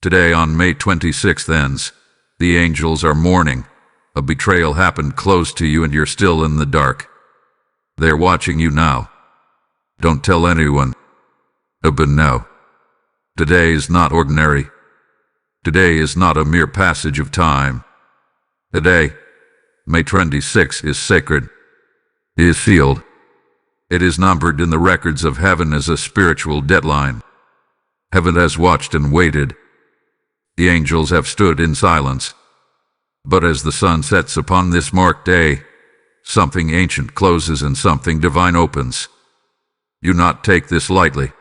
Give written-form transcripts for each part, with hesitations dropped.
Today on May 26th ends. The angels are mourning. A betrayal happened close to you and you're still in the dark. They're watching you now. Don't tell anyone. But no. Today is not ordinary. Today is not a mere passage of time. Today, May 26, is sacred. It is sealed. It is numbered in the records of heaven as a spiritual deadline. Heaven has watched and waited. The angels have stood in silence. But as the sun sets upon this marked day, something ancient closes and something divine opens. Do not take this lightly.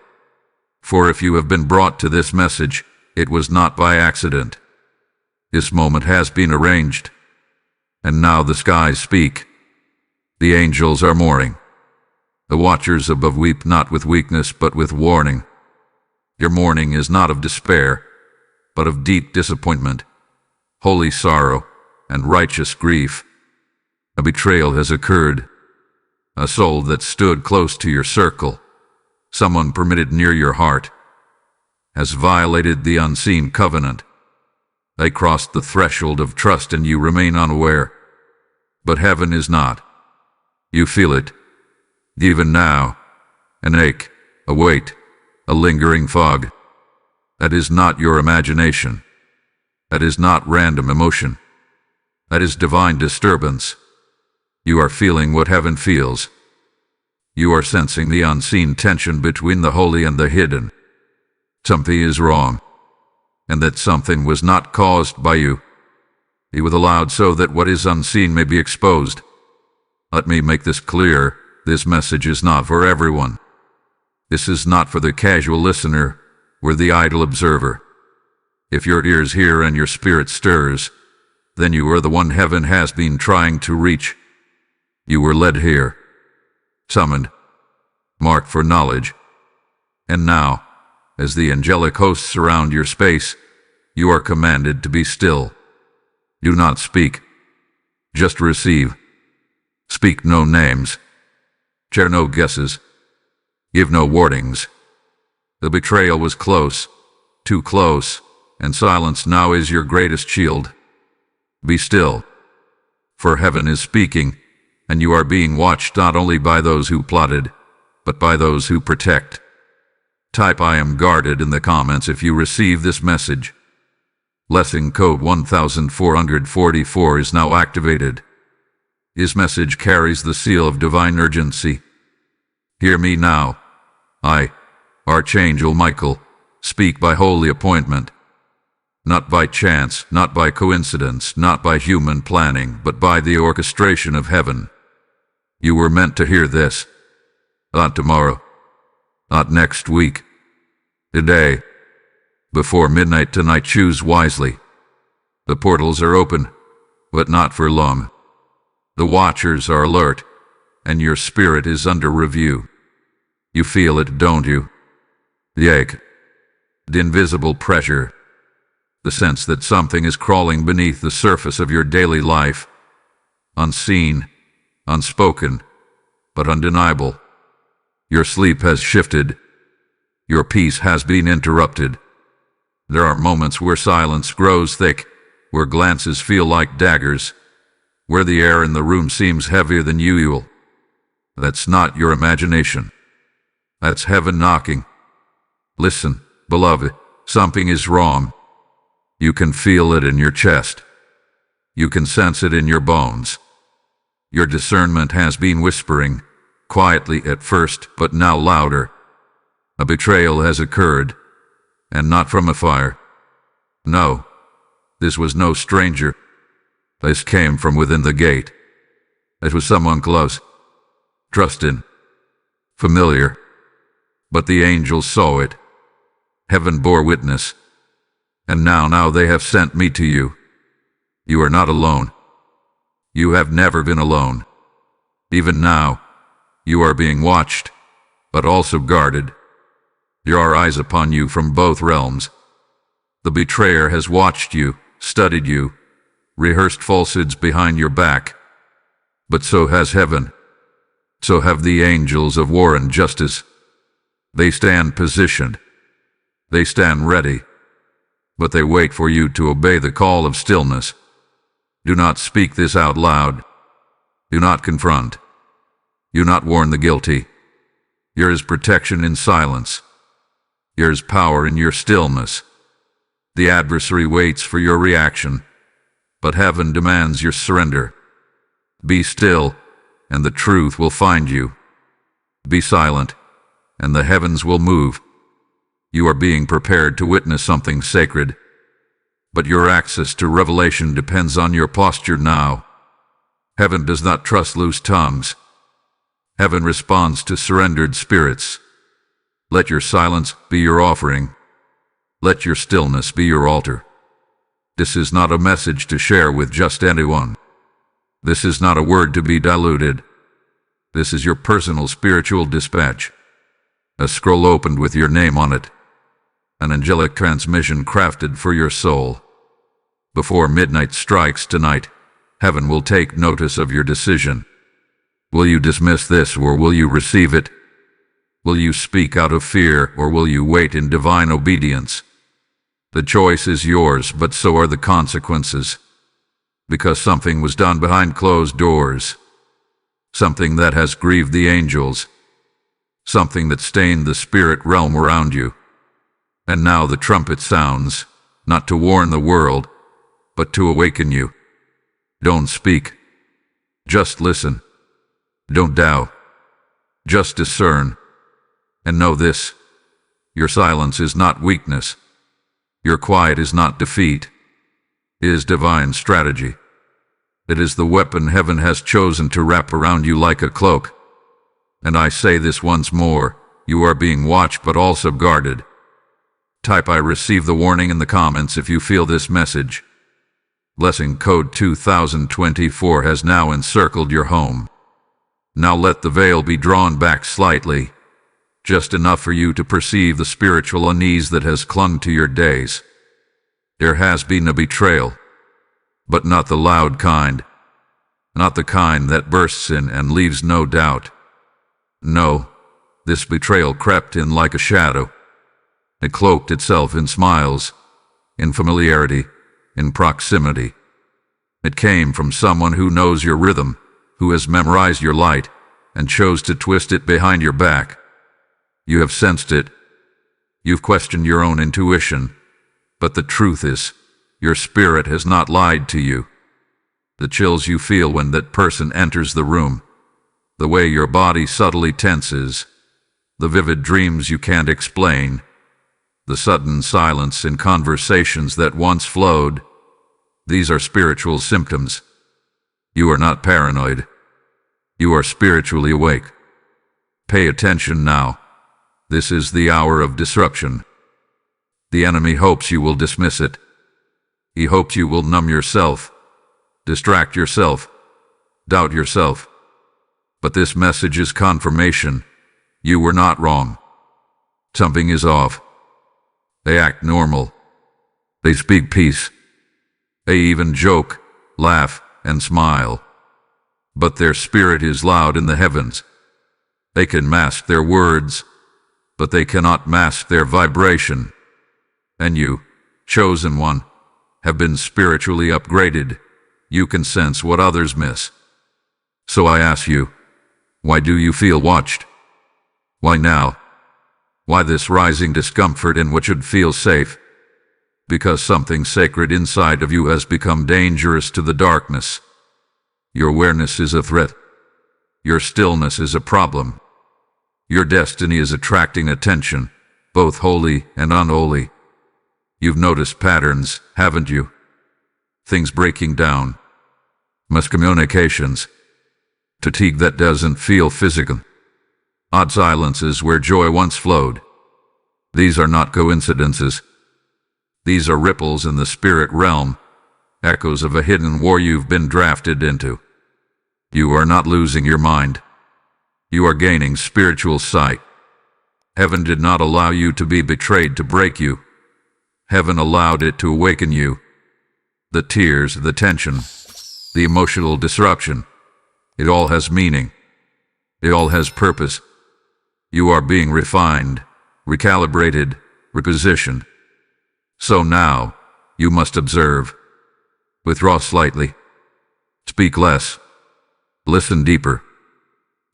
For if you have been brought to this message, it was not by accident. This moment has been arranged. And now the skies speak. The angels are mourning. The watchers above weep not with weakness but with warning. Your mourning is not of despair, but of deep disappointment, holy sorrow, and righteous grief. A betrayal has occurred. A soul that stood close to your circle, someone permitted near your heart, has violated the unseen covenant. They crossed the threshold of trust and you remain unaware. But heaven is not. You feel it. Even now, an ache, a weight, a lingering fog. That is not your imagination. That is not random emotion. That is divine disturbance. You are feeling what heaven feels. You are sensing the unseen tension between the holy and the hidden. Something is wrong, and that something was not caused by you. It was allowed so that what is unseen may be exposed. Let me make this clear. This message is not for everyone. This is not for the casual listener or the idle observer. If your ears hear and your spirit stirs, then you are the one heaven has been trying to reach. You were led here, summoned, marked for knowledge. And now, as the angelic hosts surround your space, you are commanded to be still. Do not speak. Just receive. Speak no names. Share no guesses. Give no warnings. The betrayal was close, too close, and silence now is your greatest shield. Be still, for heaven is speaking, and you are being watched not only by those who plotted, but by those who protect. Type "I am guarded" in the comments if you receive this message. Blessing code 1444 is now activated. His message carries the seal of divine urgency. Hear me now. I, Archangel Michael, speak by holy appointment. Not by chance, not by coincidence, not by human planning, but by the orchestration of heaven. You were meant to hear this. Not tomorrow. Not next week. Today. Before midnight tonight, choose wisely. The portals are open, but not for long. The watchers are alert, and your spirit is under review. You feel it, don't you? The ache, the invisible pressure, the sense that something is crawling beneath the surface of your daily life. Unseen, unspoken, but undeniable. Your sleep has shifted. Your peace has been interrupted. There are moments where silence grows thick, where glances feel like daggers, where the air in the room seems heavier than usual. That's not your imagination. That's heaven knocking. Listen, beloved, something is wrong. You can feel it in your chest. You can sense it in your bones. Your discernment has been whispering, quietly at first, but now louder. A betrayal has occurred, and not from afar. No, this was no stranger. This came from within the gate. It was someone close, trusted, familiar. But the angels saw it. Heaven bore witness. And now they have sent me to you. You are not alone. You have never been alone. Even now, you are being watched, but also guarded. There are eyes upon you from both realms. The betrayer has watched you, studied you, rehearsed falsehoods behind your back. But so has heaven. So have the angels of war and justice. They stand positioned. They stand ready. but they wait for you to obey the call of stillness. Do not speak this out loud. Do not confront. Do not warn the guilty. There is protection in silence. There is power in your stillness. The adversary waits for your reaction, but heaven demands your surrender. Be still, and the truth will find you. Be silent, and the heavens will move. You are being prepared to witness something sacred, but your access to revelation depends on your posture now. Heaven does not trust loose tongues. Heaven responds to surrendered spirits. Let your silence be your offering. Let your stillness be your altar. This is not a message to share with just anyone. This is not a word to be diluted. This is your personal spiritual dispatch. A scroll opened with your name on it. An angelic transmission crafted for your soul. Before midnight strikes tonight, heaven will take notice of your decision. Will you dismiss this, or will you receive it? Will you speak out of fear, or will you wait in divine obedience? The choice is yours, but so are the consequences. Because something was done behind closed doors. Something that has grieved the angels. Something that stained the spirit realm around you. And now the trumpet sounds, not to warn the world, but to awaken you. Don't speak. Just listen. Don't doubt. Just discern. And know this: your silence is not weakness. Your quiet is not defeat. It is divine strategy. It is the weapon heaven has chosen to wrap around you like a cloak. And I say this once more: you are being watched but also guarded. Type "I receive the warning" in the comments if you feel this message. Blessing code 2024 has now encircled your home. Now let the veil be drawn back slightly, just enough for you to perceive the spiritual unease that has clung to your days. There has been a betrayal, but not the loud kind, not the kind that bursts in and leaves no doubt. No, this betrayal crept in like a shadow. It cloaked itself in smiles, in familiarity, in proximity. It came from someone who knows your rhythm, who has memorized your light, and chose to twist it behind your back. You have sensed it. You've questioned your own intuition. But the truth is, your spirit has not lied to you. The chills you feel when that person enters the room, the way your body subtly tenses, the vivid dreams you can't explain, the sudden silence in conversations that once flowed, these are spiritual symptoms. You are not paranoid. You are spiritually awake. Pay attention now. This is the hour of disruption. The enemy hopes you will dismiss it. He hopes you will numb yourself, distract yourself, doubt yourself. But this message is confirmation. You were not wrong. Something is off. They act normal. They speak peace. They even joke, laugh, and smile. But their spirit is loud in the heavens. They can mask their words, but they cannot mask their vibration. And you, chosen one, have been spiritually upgraded. You can sense what others miss. So I ask you, why do you feel watched? Why now? Why this rising discomfort in what should feel safe? Because something sacred inside of you has become dangerous to the darkness. Your awareness is a threat. Your stillness is a problem. Your destiny is attracting attention, both holy and unholy. You've noticed patterns, haven't you? Things breaking down. Miscommunications. Fatigue that doesn't feel physical. Odd silences where joy once flowed. These are not coincidences. These are ripples in the spirit realm, echoes of a hidden war you've been drafted into. You are not losing your mind. You are gaining spiritual sight. Heaven did not allow you to be betrayed to break you. Heaven allowed it to awaken you. The tears, the tension, the emotional disruption, it all has meaning. It all has purpose. You are being refined, recalibrated, repositioned. So now, you must observe. Withdraw slightly. Speak less. Listen deeper.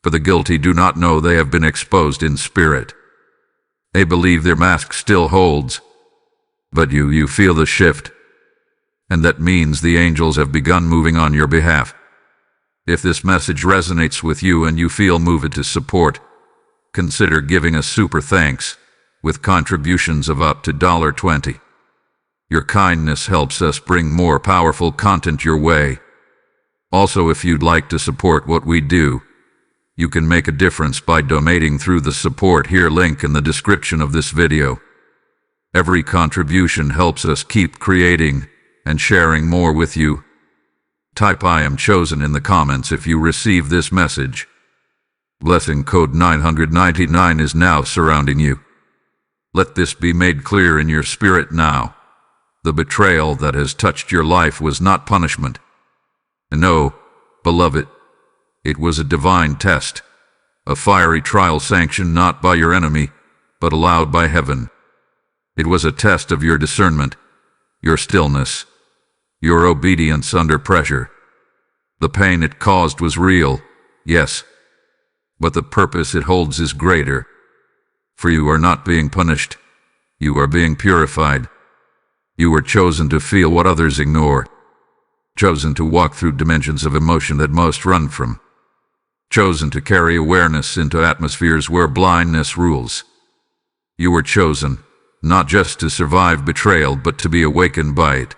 For the guilty do not know they have been exposed in spirit. They believe their mask still holds, but you feel the shift, and that means the angels have begun moving on your behalf. If this message resonates with you and you feel moved to support, consider giving a super thanks with contributions of up to $20. Your kindness helps us bring more powerful content your way. Also, if you'd like to support what we do, you can make a difference by donating through the support here link in the description of this video. Every contribution helps us keep creating and sharing more with you. Type I am chosen in the comments if you receive this message. Blessing code 999 is now surrounding you. Let this be made clear in your spirit now. The betrayal that has touched your life was not punishment. No, beloved, it was a divine test, a fiery trial sanctioned not by your enemy, but allowed by heaven. It was a test of your discernment, your stillness, your obedience under pressure. The pain it caused was real, yes, but the purpose it holds is greater. For you are not being punished, you are being purified. You were chosen to feel what others ignore, chosen to walk through dimensions of emotion that most run from, chosen to carry awareness into atmospheres where blindness rules. You were chosen, not just to survive betrayal, but to be awakened by it.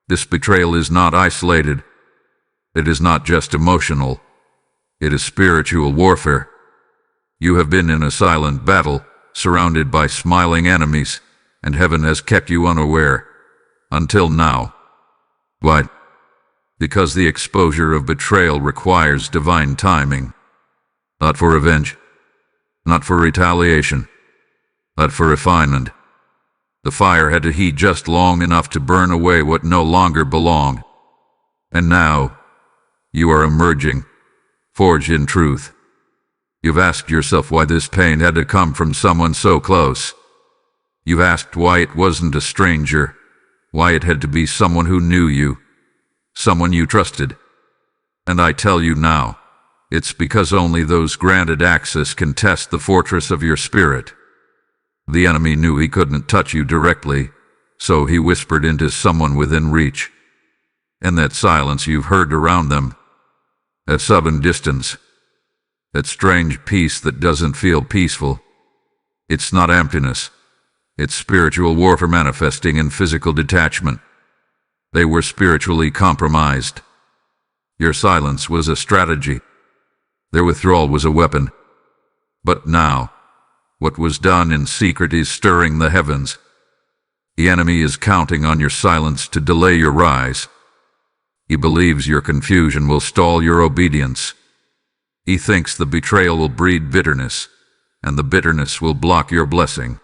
This betrayal is not isolated. It is not just emotional. It is spiritual warfare. You have been in a silent battle, surrounded by smiling enemies, and heaven has kept you unaware. Until now. Why? Because the exposure of betrayal requires divine timing. Not for revenge. Not for retaliation. But for refinement. The fire had to heat just long enough to burn away what no longer belonged. And now, you are emerging, forged in truth. You've asked yourself why this pain had to come from someone so close. You've asked why it wasn't a stranger, why it had to be someone who knew you, someone you trusted. And I tell you now, it's because only those granted access can test the fortress of your spirit. The enemy knew he couldn't touch you directly, so he whispered into someone within reach. And that silence you've heard around them, that sudden distance, that strange peace that doesn't feel peaceful, it's not emptiness. It's spiritual warfare manifesting in physical detachment. They were spiritually compromised. Your silence was a strategy. Their withdrawal was a weapon. But now, what was done in secret is stirring the heavens. The enemy is counting on your silence to delay your rise. He believes your confusion will stall your obedience. He thinks the betrayal will breed bitterness, and the bitterness will block your blessing.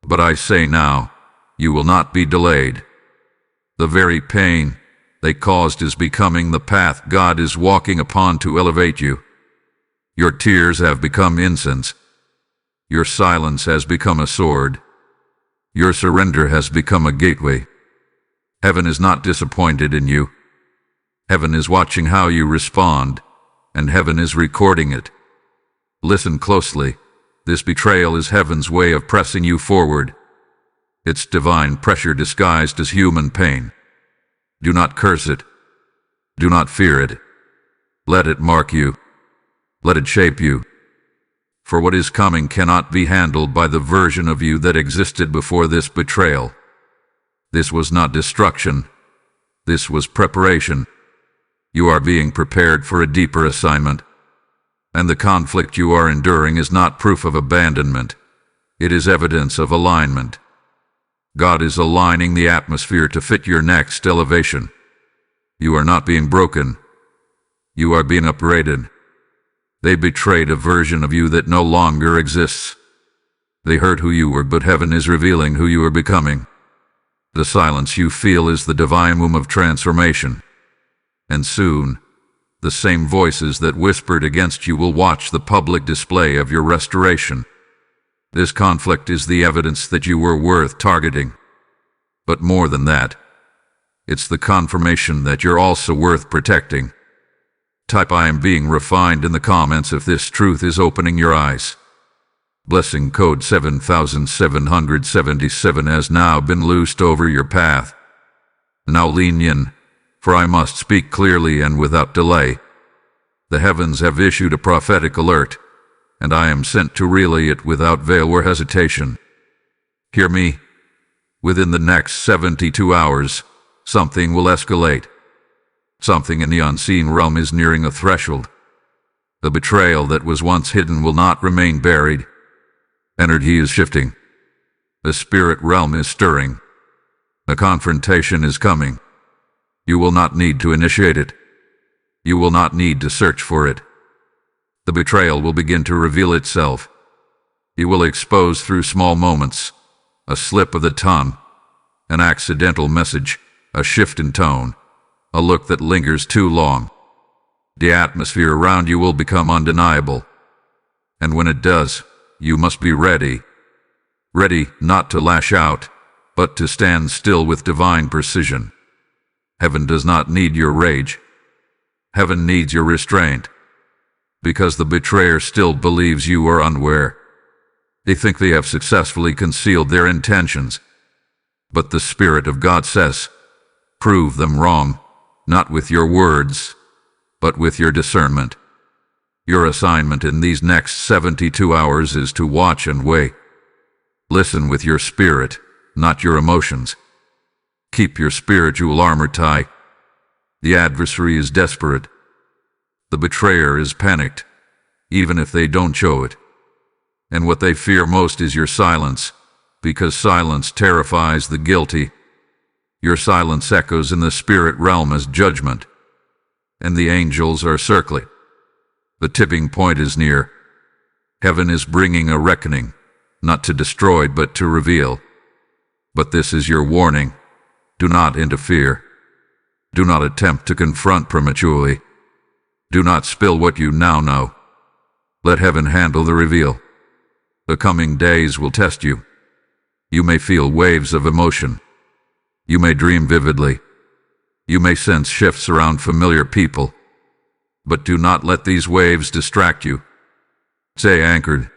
But I say now, you will not be delayed. The very pain they caused is becoming the path God is walking upon to elevate you. Your tears have become incense. Your silence has become a sword. Your surrender has become a gateway. Heaven is not disappointed in you. Heaven is watching how you respond, and heaven is recording it. Listen closely. This betrayal is heaven's way of pressing you forward. It's divine pressure disguised as human pain. Do not curse it. Do not fear it. Let it mark you. Let it shape you. For what is coming cannot be handled by the version of you that existed before this betrayal. This was not destruction. This was preparation. You are being prepared for a deeper assignment. And the conflict you are enduring is not proof of abandonment. It is evidence of alignment. God is aligning the atmosphere to fit your next elevation. You are not being broken. You are being upgraded. They betrayed a version of you that no longer exists. They hurt who you were, but heaven is revealing who you are becoming. The silence you feel is the divine womb of transformation. And soon, the same voices that whispered against you will watch the public display of your restoration. This conflict is the evidence that you were worth targeting. But more than that, it's the confirmation that you're also worth protecting. Type "I am being refined" in the comments if this truth is opening your eyes. Blessing code 7777 has now been loosed over your path. Now lean in, for I must speak clearly and without delay. The heavens have issued a prophetic alert, and I am sent to relay it without veil or hesitation. Hear me. Within the next 72 hours, something will escalate. Something in the unseen realm is nearing a threshold. The betrayal that was once hidden will not remain buried. Energy is shifting. The spirit realm is stirring. The confrontation is coming. You will not need to initiate it. You will not need to search for it. The betrayal will begin to reveal itself. You will expose through small moments, a slip of the tongue, an accidental message, a shift in tone, a look that lingers too long. The atmosphere around you will become undeniable. And when it does, you must be ready. Ready not to lash out, but to stand still with divine precision. Heaven does not need your rage. Heaven needs your restraint. Because the betrayer still believes you are unaware. They think they have successfully concealed their intentions. But the Spirit of God says, prove them wrong, not with your words, but with your discernment. Your assignment in these next 72 hours is to watch and wait. Listen with your spirit, not your emotions. Keep your spiritual armor tight. The adversary is desperate. The betrayer is panicked, even if they don't show it. And what they fear most is your silence, because silence terrifies the guilty. Your silence echoes in the spirit realm as judgment, and the angels are circling. The tipping point is near. Heaven is bringing a reckoning, not to destroy but to reveal. But this is your warning. Do not interfere. Do not attempt to confront prematurely. Do not spill what you now know. Let heaven handle the reveal. The coming days will test you. You may feel waves of emotion. You may dream vividly. You may sense shifts around familiar people. But do not let these waves distract you. Stay anchored.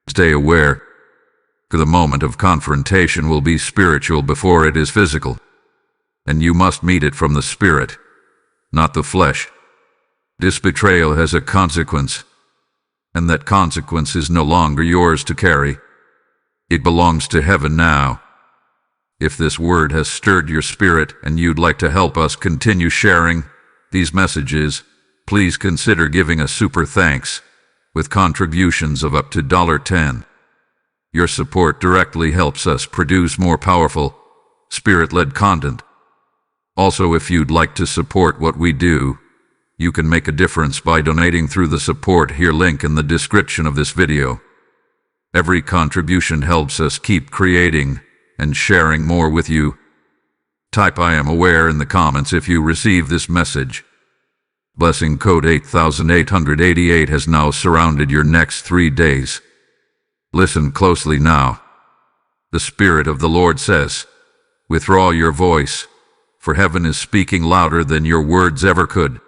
Stay aware. The moment of confrontation will be spiritual before it is physical. And you must meet it from the spirit, not the flesh. This betrayal has a consequence, and that consequence is no longer yours to carry. It belongs to heaven now. If this word has stirred your spirit and you'd like to help us continue sharing these messages, please consider giving a super thanks with contributions of up to $10. Your support directly helps us produce more powerful, spirit-led content. Also, if you'd like to support what we do, you can make a difference by donating through the support here link in the description of this video. Every contribution helps us keep creating and sharing more with you. Type "I am aware" in the comments if you receive this message. Blessing code 8888 has now surrounded your next 3 days. Listen closely now. The Spirit of the Lord says, withdraw your voice, for heaven is speaking louder than your words ever could.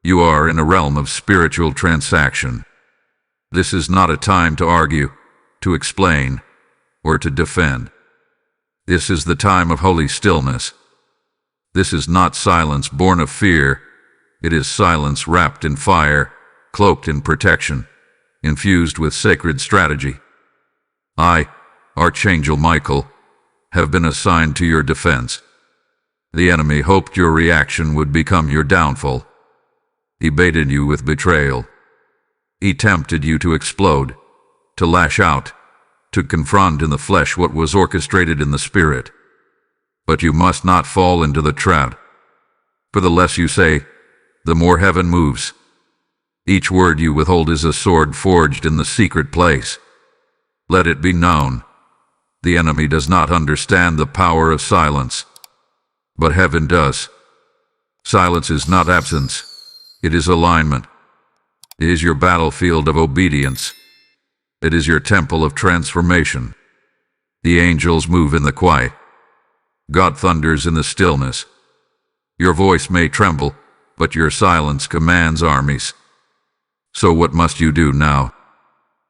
You are in a realm of spiritual transaction. This is not a time to argue, to explain, or to defend. This is the time of holy stillness. This is not silence born of fear. It is silence wrapped in fire, cloaked in protection, infused with sacred strategy. I, Archangel Michael, have been assigned to your defense. The enemy hoped your reaction would become your downfall. He baited you with betrayal. He tempted you to explode, to lash out, to confront in the flesh what was orchestrated in the spirit. But you must not fall into the trap. For the less you say, the more heaven moves. Each word you withhold is a sword forged in the secret place. Let it be known. The enemy does not understand the power of silence, but heaven does. Silence is not absence. It is alignment. It is your battlefield of obedience. It is your temple of transformation. The angels move in the quiet. God thunders in the stillness. Your voice may tremble, but your silence commands armies. So what must you do now?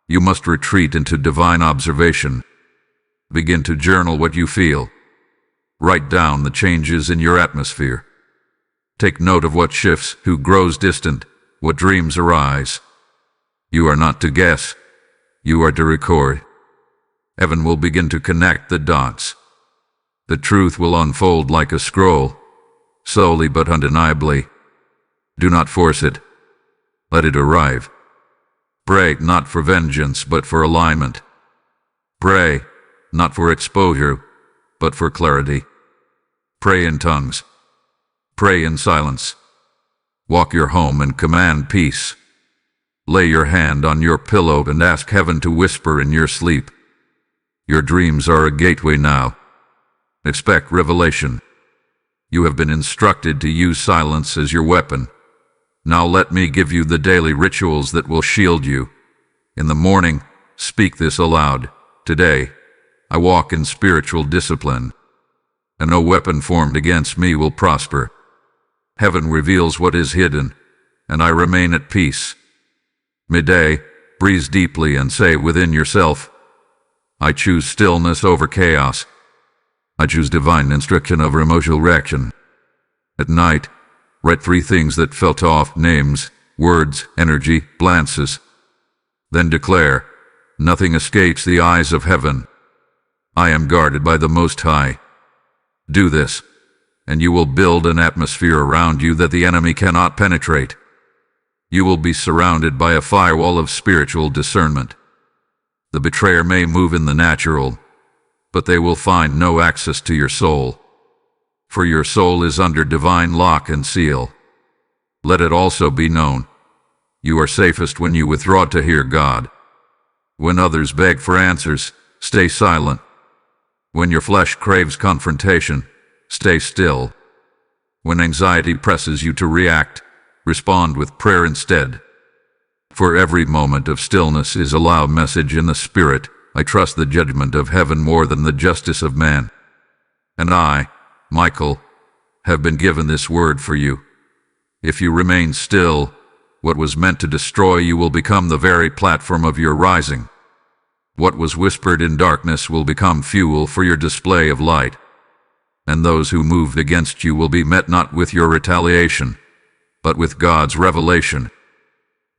You must retreat into divine observation. Begin to journal what you feel. Write down the changes in your atmosphere. Take note of what shifts, who grows distant, what dreams arise. You are not to guess. You are to record. Heaven will begin to connect the dots. The truth will unfold like a scroll, slowly but undeniably. Do not force it. Let it arrive. Pray not for vengeance, but for alignment. Pray not for exposure, but for clarity. Pray in tongues. Pray in silence. Walk your home and command peace. Lay your hand on your pillow and ask heaven to whisper in your sleep. Your dreams are a gateway now. Expect revelation. You have been instructed to use silence as your weapon. Now let me give you the daily rituals that will shield you. In the morning, speak this aloud. Today, I walk in spiritual discipline, and no weapon formed against me will prosper. Heaven reveals what is hidden, and I remain at peace. Midday, breathe deeply and say within yourself, I choose stillness over chaos. I choose divine instruction over emotional reaction. At night, write 3 things that felt off: names, words, energy, glances. Then declare, nothing escapes the eyes of heaven. I am guarded by the Most High. Do this, and you will build an atmosphere around you that the enemy cannot penetrate. You will be surrounded by a firewall of spiritual discernment. The betrayer may move in the natural, but they will find no access to your soul. For your soul is under divine lock and seal. Let it also be known, you are safest when you withdraw to hear God. When others beg for answers, stay silent. When your flesh craves confrontation, stay still. When anxiety presses you to react, respond with prayer instead. For every moment of stillness is a loud message in the spirit. I trust the judgment of heaven more than the justice of man. And I, Michael, have been given this word for you. If you remain still, what was meant to destroy you will become the very platform of your rising. What was whispered in darkness will become fuel for your display of light. And those who moved against you will be met not with your retaliation, but with God's revelation.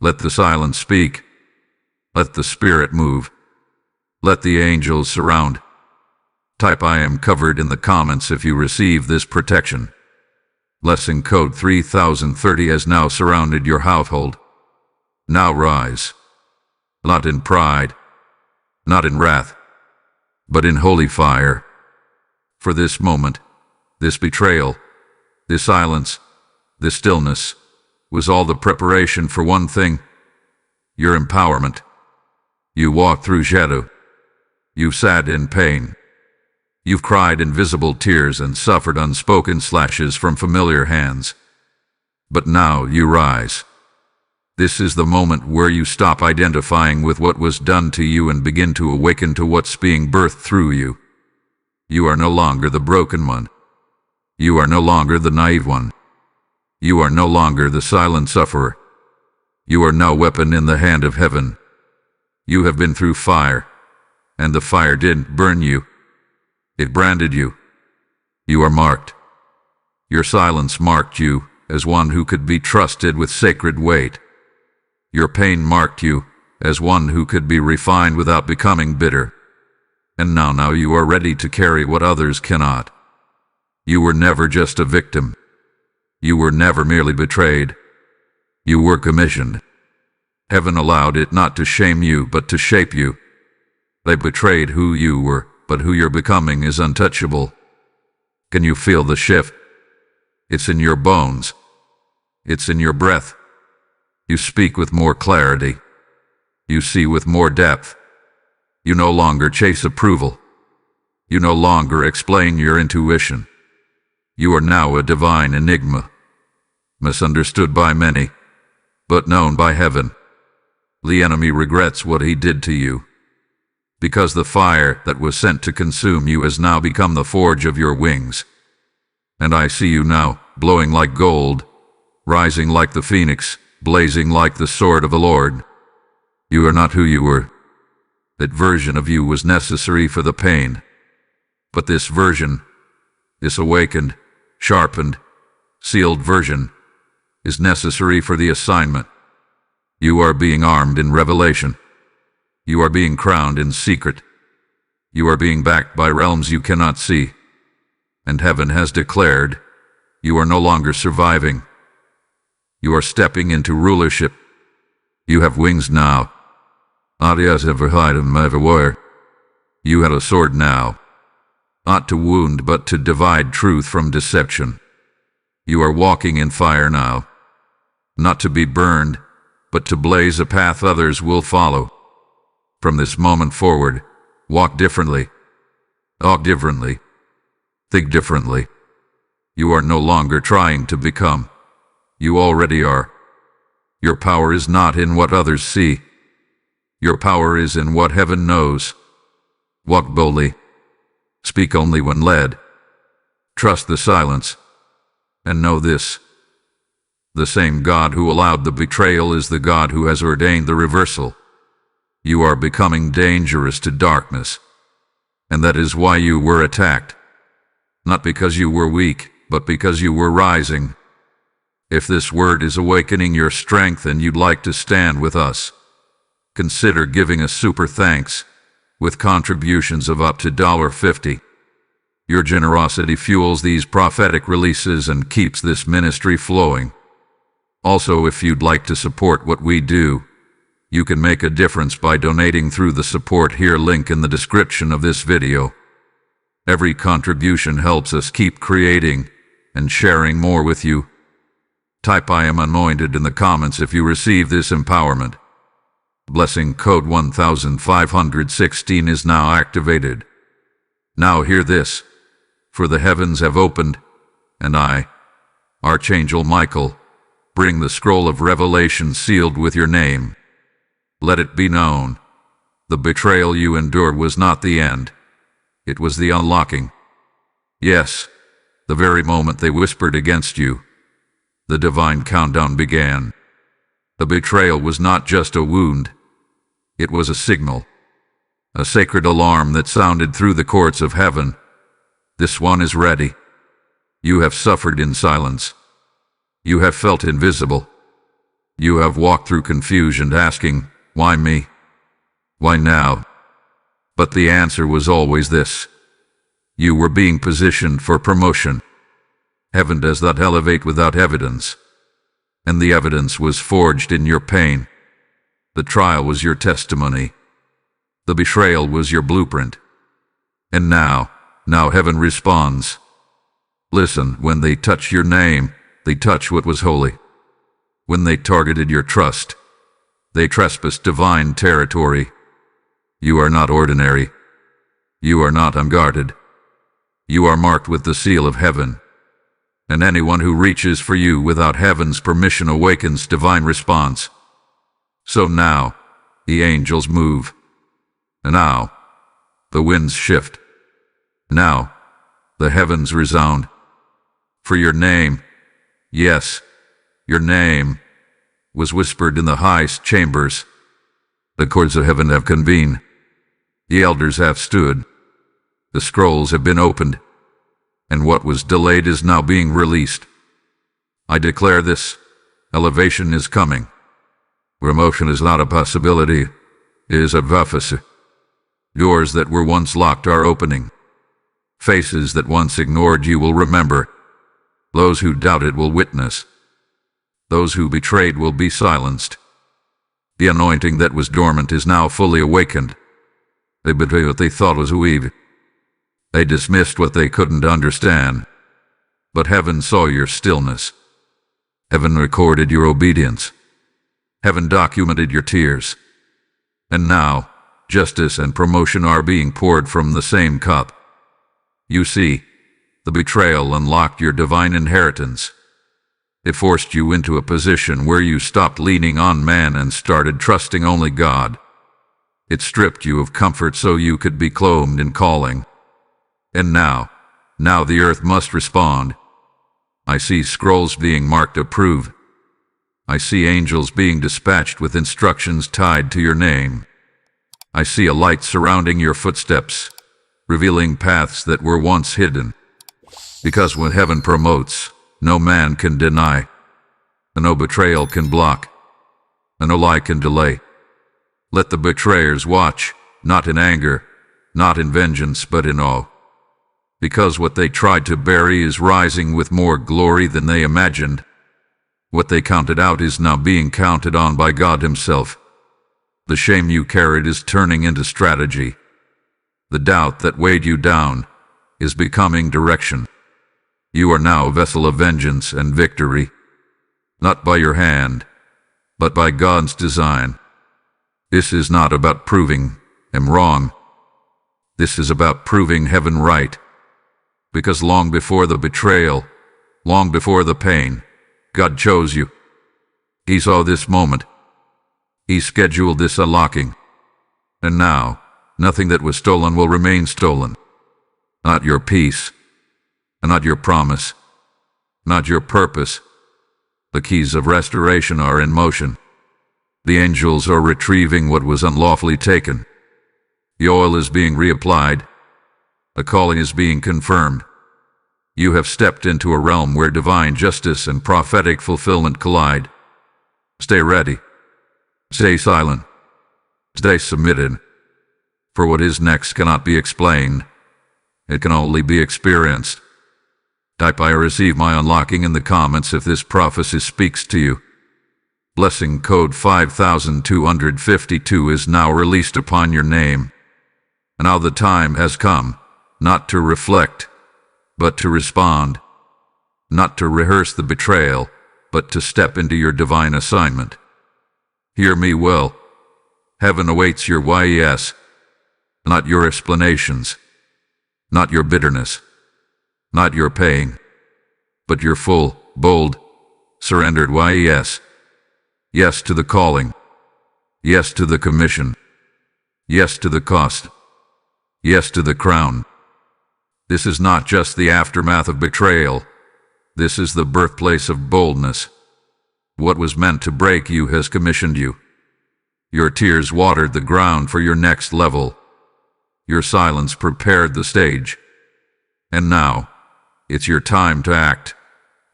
Let the silence speak. Let the Spirit move. Let the angels surround. Type I am covered in the comments if you receive this protection. Blessing code 3030 has now surrounded your household. Now rise. Not in pride, not in wrath, but in holy fire. For this moment, this betrayal, this silence, this stillness, was all the preparation for one thing: your empowerment. You walked through shadow. You've sat in pain. You've cried invisible tears and suffered unspoken slashes from familiar hands. But now you rise. This is the moment where you stop identifying with what was done to you and begin to awaken to what's being birthed through you. You are no longer the broken one. You are no longer the naive one. You are no longer the silent sufferer. You are now a weapon in the hand of heaven. You have been through fire, and the fire didn't burn you. It branded you. You are marked. Your silence marked you as one who could be trusted with sacred weight. Your pain marked you as one who could be refined without becoming bitter. And now you are ready to carry what others cannot. You were never just a victim. You were never merely betrayed. You were commissioned. Heaven allowed it not to shame you, but to shape you. They betrayed who you were, but who you're becoming is untouchable. Can you feel the shift? It's in your bones. It's in your breath. You speak with more clarity. You see with more depth. You no longer chase approval. You no longer explain your intuition. You are now a divine enigma, misunderstood by many, but known by heaven. The enemy regrets what he did to you. because the fire that was sent to consume you has now become the forge of your wings. And I see you now, glowing like gold, rising like the phoenix, blazing like the sword of the Lord. You are not who you were. That version of you was necessary for the pain. But this version, this awakened, sharpened, sealed version, is necessary for the assignment. You are being armed in revelation. You are being crowned in secret. You are being backed by realms you cannot see. And heaven has declared, you are no longer surviving. You are stepping into rulership. You have wings now. Adias ever hide and never warrior. You have a sword now. Not to wound, but to divide truth from deception. You are walking in fire now. Not to be burned, but to blaze a path others will follow. From this moment forward, walk differently. Talk differently. Think differently. You are no longer trying to become. You already are. Your power is not in what others see. Your power is in what heaven knows. Walk boldly. Speak only when led. Trust the silence. And know this. The same God who allowed the betrayal is the God who has ordained the reversal. You are becoming dangerous to darkness. And that is why you were attacked. Not because you were weak, but because you were rising. If this word is awakening your strength and you'd like to stand with us, consider giving us super thanks with contributions of up to $50. Your generosity fuels these prophetic releases and keeps this ministry flowing. Also, if you'd like to support what we do, you can make a difference by donating through the support here link in the description of this video. Every contribution helps us keep creating and sharing more with you. Type I am anointed in the comments if you receive this empowerment. Blessing code 1516 is now activated. Now hear this. For the heavens have opened, and I, Archangel Michael, bring the scroll of revelation sealed with your name. Let it be known. The betrayal you endured was not the end. It was the unlocking. Yes, the very moment they whispered against you, the divine countdown began. The betrayal was not just a wound. It was a signal, a sacred alarm that sounded through the courts of heaven. This one is ready. You have suffered in silence. You have felt invisible. You have walked through confusion asking, why me? Why now? But the answer was always this. You were being positioned for promotion. Heaven does not elevate without evidence. And the evidence was forged in your pain. The trial was your testimony. The betrayal was your blueprint. And now heaven responds. Listen, when they touch your name, they touch what was holy. When they targeted your trust, they trespassed divine territory. You are not ordinary. You are not unguarded. You are marked with the seal of heaven. And anyone who reaches for you without heaven's permission awakens divine response. So now, the angels move. And now, the winds shift. Now, the heavens resound. For your name, yes, your name, was whispered in the highest chambers. The courts of heaven have convened. The elders have stood. The scrolls have been opened. And what was delayed is now being released. I declare this. Elevation is coming. Promotion is not a possibility. It is a prophecy. Doors that were once locked are opening. Faces that once ignored you will remember. Those who doubted will witness. Those who betrayed will be silenced. The anointing that was dormant is now fully awakened. They betrayed what they thought was weak. They dismissed what they couldn't understand. But heaven saw your stillness. Heaven recorded your obedience. Heaven documented your tears. And now, justice and promotion are being poured from the same cup. You see, the betrayal unlocked your divine inheritance. It forced you into a position where you stopped leaning on man and started trusting only God. It stripped you of comfort so you could be clothed in calling. And now the earth must respond. I see scrolls being marked approved. I see angels being dispatched with instructions tied to your name. I see a light surrounding your footsteps, revealing paths that were once hidden. Because when heaven promotes, no man can deny, and no betrayal can block, and no lie can delay. Let the betrayers watch, not in anger, not in vengeance, but in awe. Because what they tried to bury is rising with more glory than they imagined. What they counted out is now being counted on by God Himself. The shame you carried is turning into strategy. The doubt that weighed you down is becoming direction. You are now a vessel of vengeance and victory, not by your hand, but by God's design. This is not about proving Him wrong. This is about proving heaven right. Because long before the betrayal, long before the pain, God chose you. He saw this moment. He scheduled this unlocking. And now, nothing that was stolen will remain stolen. Not your peace, and not your promise, not your purpose. The keys of restoration are in motion. The angels are retrieving what was unlawfully taken. The oil is being reapplied. The calling is being confirmed. You have stepped into a realm where divine justice and prophetic fulfillment collide. Stay ready. Stay silent. Stay submitted. For what is next cannot be explained. It can only be experienced. Type "I receive my unlocking" in the comments if this prophecy speaks to you. Blessing code 5252 is now released upon your name. And now the time has come, not to reflect, but to respond. Not to rehearse the betrayal, but to step into your divine assignment. Hear me well. Heaven awaits your yes, not your explanations, not your bitterness, not your pain, but your full, bold, surrendered yes. Yes to the calling. Yes to the commission. Yes to the cost. Yes to the crown. This is not just the aftermath of betrayal. This is the birthplace of boldness. What was meant to break you has commissioned you. Your tears watered the ground for your next level. Your silence prepared the stage. And now, it's your time to act.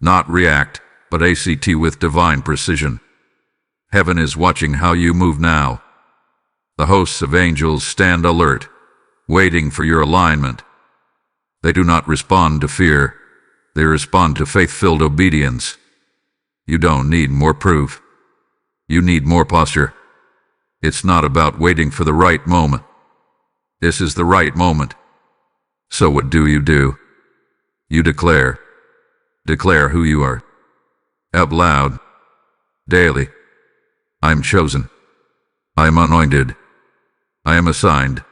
Not react, but act with divine precision. Heaven is watching how you move now. The hosts of angels stand alert, waiting for your alignment. They do not respond to fear. They respond to faith-filled obedience. You don't need more proof. You need more posture. It's not about waiting for the right moment. This is the right moment. So what do? You declare. Declare who you are. Out loud. Daily. I am chosen. I am anointed. I am assigned.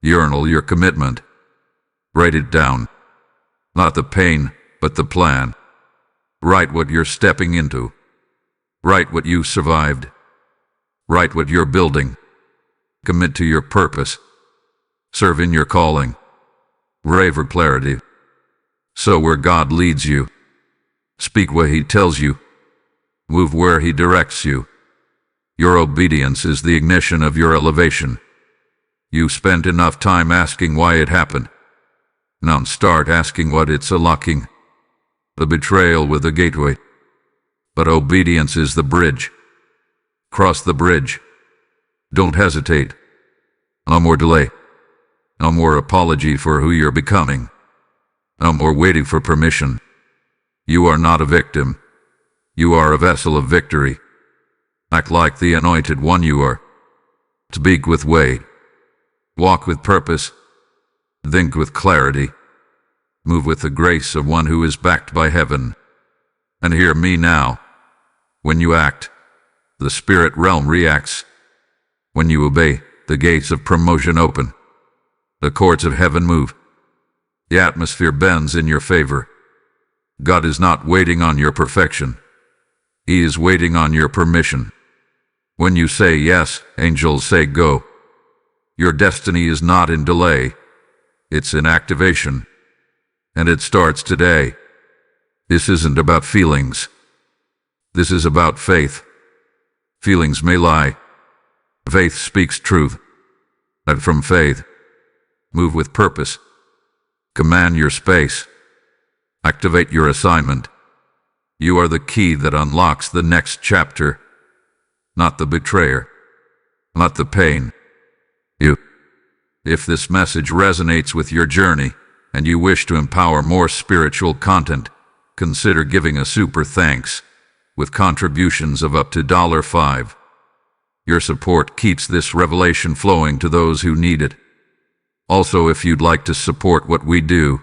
Journal your commitment. Write it down. Not the pain, but the plan. Write what you're stepping into. Write what you survived. Write what you're building. Commit to your purpose. Serve in your calling. Rave for clarity. So where God leads you. Speak what He tells you. Move where He directs you. Your obedience is the ignition of your elevation. You spent enough time asking why it happened. Now start asking what it's unlocking. The betrayal with the gateway. But obedience is the bridge. Cross the bridge. Don't hesitate. No more delay. No more apology for who you're becoming. No more waiting for permission. You are not a victim. You are a vessel of victory. Act like the anointed one you are. Speak with weight. Walk with purpose. Think with clarity. Move with the grace of one who is backed by heaven. And hear me now. When you act, the spirit realm reacts. When you obey, the gates of promotion open. The courts of heaven move. The atmosphere bends in your favor. God is not waiting on your perfection. He is waiting on your permission. When you say yes, angels say go. Your destiny is not in delay. It's in activation. And it starts today. This isn't about feelings. This is about faith. Feelings may lie. Faith speaks truth. And from faith, move with purpose. Command your space. Activate your assignment. You are the key that unlocks the next chapter. Not the betrayer. Not the pain. You. If this message resonates with your journey, and you wish to empower more spiritual content, consider giving a super thanks, with contributions of up to $5. Your support keeps this revelation flowing to those who need it. Also, if you'd like to support what we do,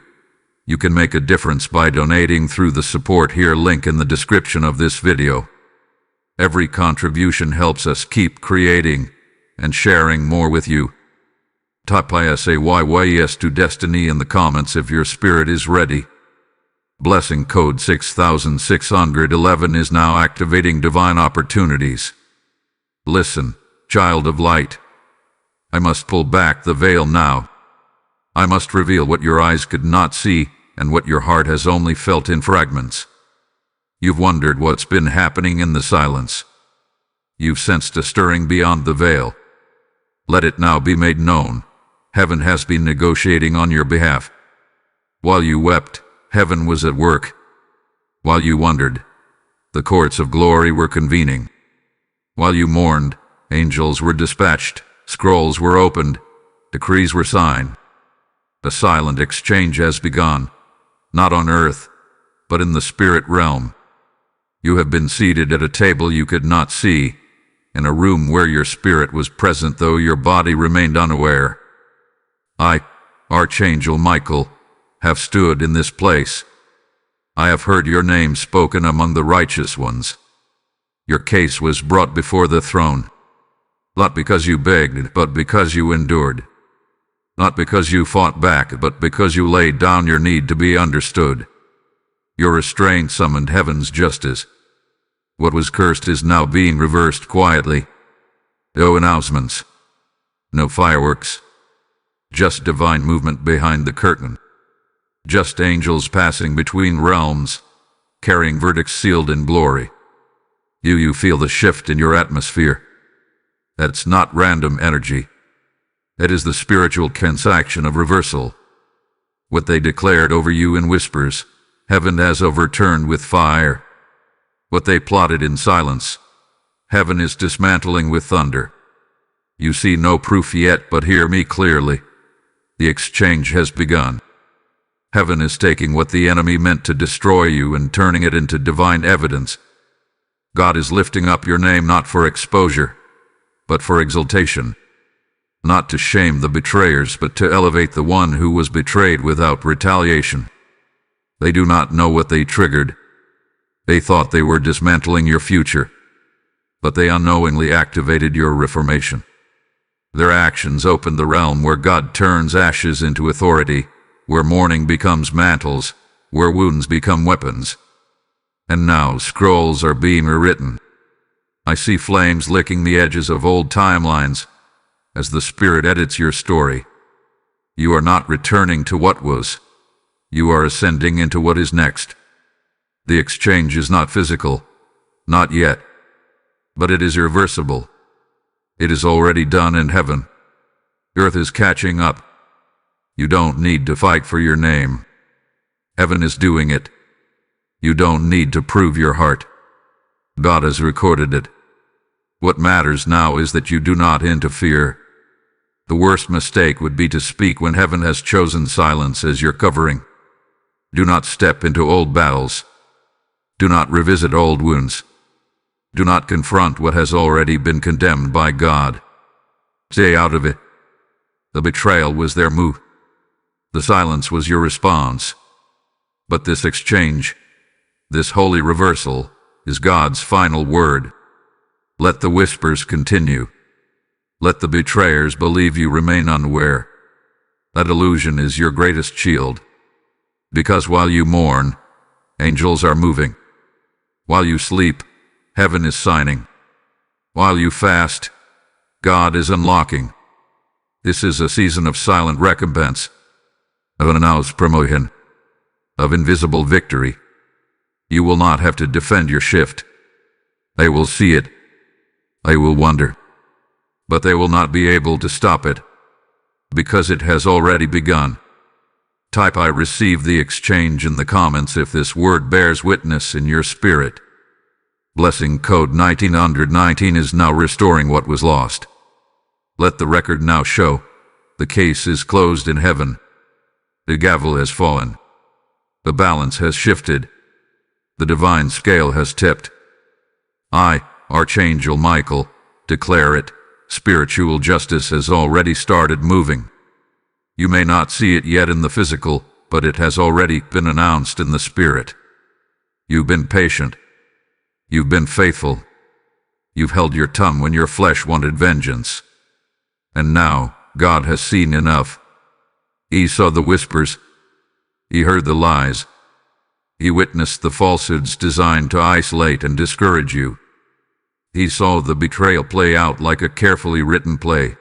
you can make a difference by donating through the support here link in the description of this video. Every contribution helps us keep creating and sharing more with you. Type yes to destiny in the comments if your spirit is ready. Blessing code 6611 is now activating divine opportunities. Listen, child of light. I must pull back the veil now. I must reveal what your eyes could not see and what your heart has only felt in fragments. You've wondered what's been happening in the silence. You've sensed a stirring beyond the veil. Let it now be made known. Heaven has been negotiating on your behalf. While you wept, heaven was at work. While you wondered, the courts of glory were convening. While you mourned, angels were dispatched, scrolls were opened, decrees were signed. A silent exchange has begun, not on earth, but in the spirit realm. You have been seated at a table you could not see, in a room where your spirit was present though your body remained unaware. I, Archangel Michael, have stood in this place. I have heard your name spoken among the righteous ones. Your case was brought before the throne, not because you begged, but because you endured. Not because you fought back, but because you laid down your need to be understood. Your restraint summoned heaven's justice. What was cursed is now being reversed quietly. No announcements. No fireworks. Just divine movement behind the curtain. Just angels passing between realms, carrying verdicts sealed in glory. You feel the shift in your atmosphere. That's not random energy. It is the spiritual transaction of reversal. What they declared over you in whispers, heaven has overturned with fire. What they plotted in silence, heaven is dismantling with thunder. You see no proof yet, but hear me clearly. The exchange has begun. Heaven is taking what the enemy meant to destroy you and turning it into divine evidence. God is lifting up your name not for exposure, but for exaltation. Not to shame the betrayers, but to elevate the one who was betrayed without retaliation. They do not know what they triggered. They thought they were dismantling your future, but they unknowingly activated your reformation. Their actions opened the realm where God turns ashes into authority, where mourning becomes mantles, where wounds become weapons. And now scrolls are being rewritten. I see flames licking the edges of old timelines as the Spirit edits your story. You are not returning to what was. You are ascending into what is next. The exchange is not physical, not yet, but it is irreversible. It is already done in heaven. Earth is catching up. You don't need to fight for your name. Heaven is doing it. You don't need to prove your heart. God has recorded it. What matters now is that you do not interfere. The worst mistake would be to speak when heaven has chosen silence as your covering. Do not step into old battles. Do not revisit old wounds. Do not confront what has already been condemned by God. Stay out of it. The betrayal was their move. The silence was your response. But this exchange, this holy reversal, is God's final word. Let the whispers continue. Let the betrayers believe you remain unaware. That illusion is your greatest shield. Because while you mourn, angels are moving. While you sleep, heaven is signing. While you fast, God is unlocking. This is a season of silent recompense, of unannounced promotion, of invisible victory. You will not have to defend your shift. They will see it. They will wonder. But they will not be able to stop it, because it has already begun. Type "I receive the exchange" in the comments if this word bears witness in your spirit. Blessing code 1919 is now restoring what was lost. Let the record now show. The case is closed in heaven. The gavel has fallen. The balance has shifted. The divine scale has tipped. I, Archangel Michael, declare it. Spiritual justice has already started moving. You may not see it yet in the physical, but it has already been announced in the spirit. You've been patient. You've been faithful. You've held your tongue when your flesh wanted vengeance. And now, God has seen enough. He saw the whispers. He heard the lies. He witnessed the falsehoods designed to isolate and discourage you. He saw the betrayal play out like a carefully written play.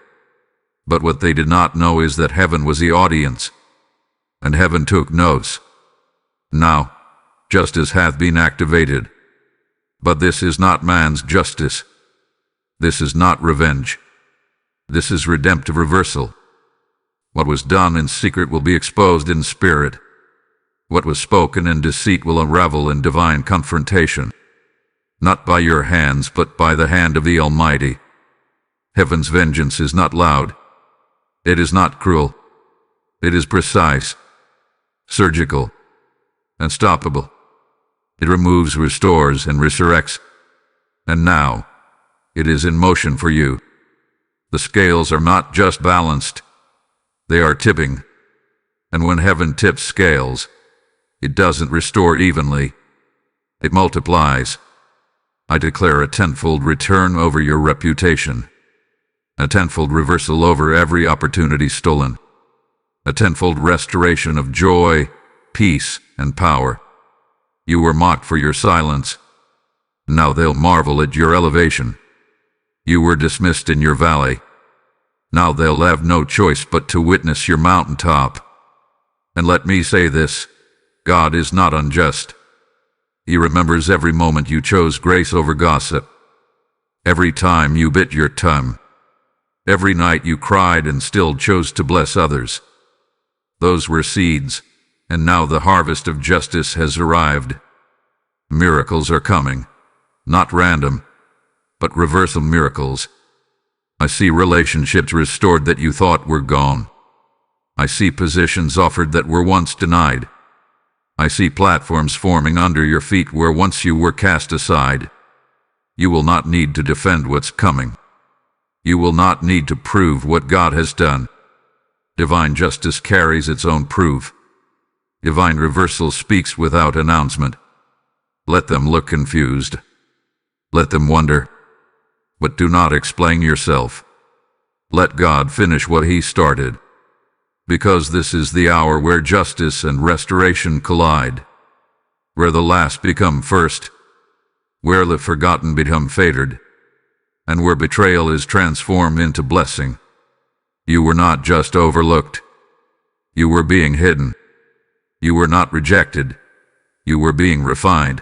But what they did not know is that heaven was the audience, and heaven took notes. Now, justice hath been activated. But this is not man's justice. This is not revenge. This is redemptive reversal. What was done in secret will be exposed in spirit. What was spoken in deceit will unravel in divine confrontation. Not by your hands, but by the hand of the Almighty. Heaven's vengeance is not loud. It is not cruel. It is precise, surgical, unstoppable. It removes, restores, and resurrects. And now, it is in motion for you. The scales are not just balanced. They are tipping. And when heaven tips scales, it doesn't restore evenly. It multiplies. I declare a tenfold return over your reputation. A tenfold reversal over every opportunity stolen. A tenfold restoration of joy, peace, and power. You were mocked for your silence. Now they'll marvel at your elevation. You were dismissed in your valley. Now they'll have no choice but to witness your mountaintop. And let me say this, God is not unjust. He remembers every moment you chose grace over gossip. Every time you bit your tongue. Every night you cried and still chose to bless others. Those were seeds, and now the harvest of justice has arrived. Miracles are coming, not random, but reversal miracles. I see relationships restored that you thought were gone. I see positions offered that were once denied. I see platforms forming under your feet where once you were cast aside. You will not need to defend what's coming. You will not need to prove what God has done. Divine justice carries its own proof. Divine reversal speaks without announcement. Let them look confused. Let them wonder. But do not explain yourself. Let God finish what He started. Because this is the hour where justice and restoration collide. Where the last become first. Where the forgotten become favored. And where betrayal is transformed into blessing. You were not just overlooked. You were being hidden. You were not rejected. You were being refined.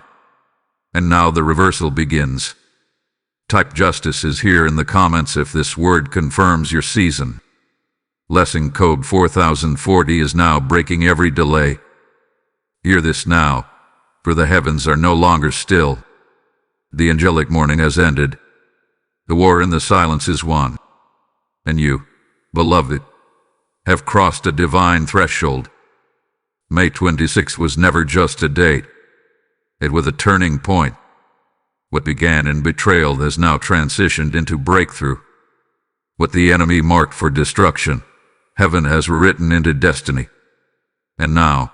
And now the reversal begins. Type "justice is here" in the comments if this word confirms your season. Lesson code 4040 is now breaking every delay. Hear this now, for the heavens are no longer still. The angelic mourning has ended. The war in the silence is won. And you, beloved, have crossed a divine threshold. May 26 was never just a date. It was a turning point. What began in betrayal has now transitioned into breakthrough. What the enemy marked for destruction, heaven has written into destiny. And now,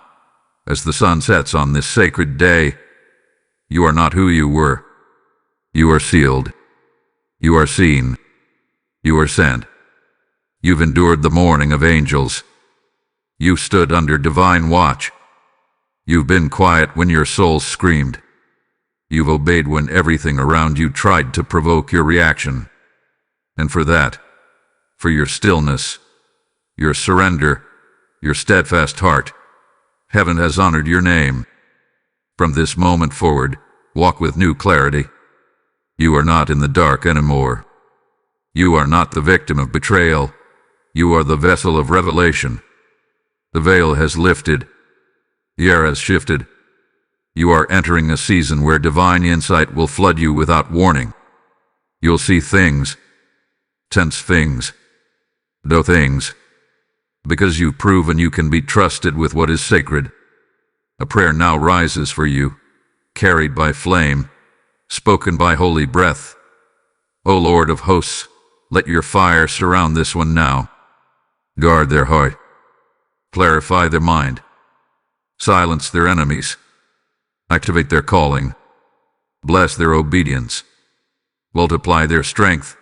as the sun sets on this sacred day, you are not who you were. You are sealed. You are seen. You are sent. You've endured the mourning of angels. You've stood under divine watch. You've been quiet when your soul screamed. You've obeyed when everything around you tried to provoke your reaction. And for that, for your stillness, your surrender, your steadfast heart. Heaven has honored your name. From this moment forward, walk with new clarity. You are not in the dark anymore. You are not the victim of betrayal. You are the vessel of revelation. The veil has lifted. The air has shifted. You are entering a season where divine insight will flood you without warning. You'll see things, sense things, know things, because you've proven you can be trusted with what is sacred. A prayer now rises for you, carried by flame, spoken by holy breath. O Lord of hosts, let your fire surround this one now. Guard their heart. Clarify their mind. Silence their enemies. Activate their calling. Bless their obedience. Multiply their strength.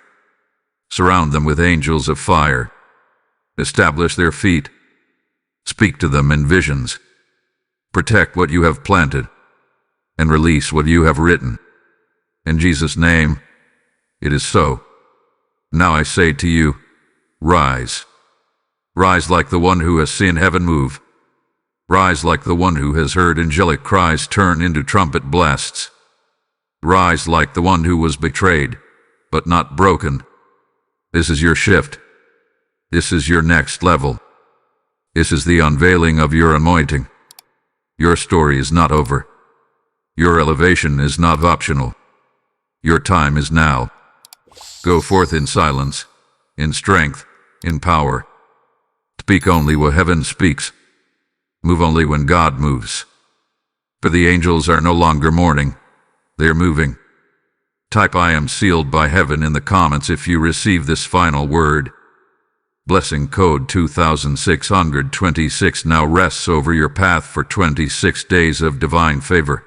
Surround them with angels of fire. Establish their feet. Speak to them in visions. Protect what you have planted, and release what you have written. In Jesus' name, it is so. Now I say to you, rise. Rise like the one who has seen heaven move. Rise like the one who has heard angelic cries turn into trumpet blasts. Rise like the one who was betrayed, but not broken. This is your shift. This is your next level. This is the unveiling of your anointing. Your story is not over. Your elevation is not optional. Your time is now. Go forth in silence, in strength, in power. Speak only what heaven speaks. Move only when God moves. For the angels are no longer mourning. They are moving. Type "I am sealed by heaven" in the comments if you receive this final word. Blessing code 2626 now rests over your path for 26 days of divine favor.